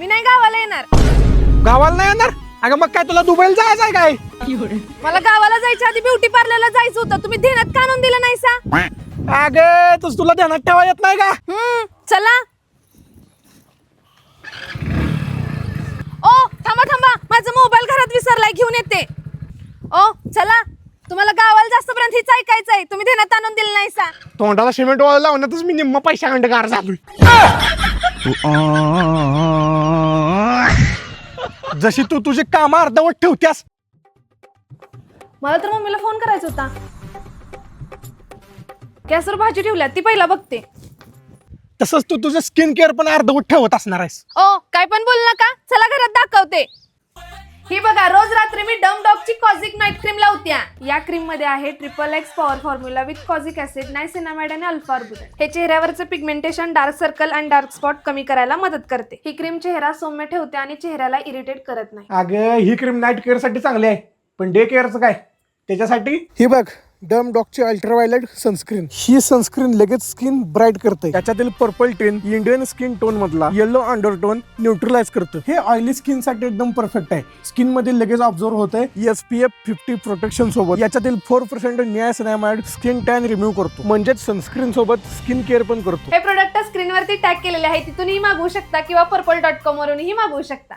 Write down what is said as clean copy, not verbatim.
मी नाही गावाला येणार. गावाला नाही येणार? अगं मग काय तुला दुबईला जायचं आहे काय? मला गावाला जायच्या आधी ब्युटी पार्लरला जायचं होतं. तुम्ही ध्यानात का आणून दिलं नाही सा? अगं तुझ तुला ध्यानात ठेवा येत नाही का? चला. ओ थांबा थांबा, माझा मोबाईल घरात विसरलाय, घेऊन येते. ओ चला, तुम्हाला गावाला जास्त पर्यंत हेच ऐकायचंय. तुम्ही ध्यानात आणून दिलं नाही सा. तोंडाला सिमेंट वाळ लावण्यातच मी निम्म पैशाखंड गार झालोय. जशी तू तुझे काम अर्धवट ठेवत्यास. मला तर मम्मीला फोन करायचा होता. गॅसवर भाजी ठेवल्या, ती पहिला बघते. तसंच तू तुझं स्किन केअर पण अर्धवट ठेवत असणार आहेस. ओ काय पण बोल नका, चला घरात दाखवते. ही बघा, रोज रात्री मी डम डॉगची कॉझिक नाईट क्रीम लावत्या. या क्रीम मध्ये आहे XXX power formula with kojic acid, niacinamide आणि अल्फा आर्बुटिन. हे चेहऱ्यावरचं पिगमेंटेशन, डार्क सर्कल आणि डार्क स्पॉट कमी करायला मदत करते. ही क्रीम चेहरा सौम्य ठेवते आणि चेहऱ्याला इरिटेट करत नाही. अगं ही क्रीम नाईट केअर साठी चांगली आहे, पण डे केअरचं काय? त्याच्यासाठी ही बघ, डम डॉगची अल्ट्रावायलेट सनस्क्रीन. ही सनस्क्रीन लगेच स्किन ब्राईट करते. त्याच्यातील purple ten Indian skin tone मधला येलो अंडरटोन न्यूट्रलाइज करतं. हे ऑइली स्किन साठी एकदम परफेक्ट आहे. स्किन मध्ये लगेच ऑब्झर्व होते. SPF 50 प्रोटेक्शन सोबत याच्यातील 4% नियासिनामाइड स्किन टॅन रिमूव्ह करतो. म्हणजेच सनस्क्रीन सोबत स्किन केअर पण करतो. हे प्रोडक्ट स्क्रीनवरती टॅग केलेले आहे, तिथूनही मागवू शकता किंवा purple.com वरूनही मागवू शकता.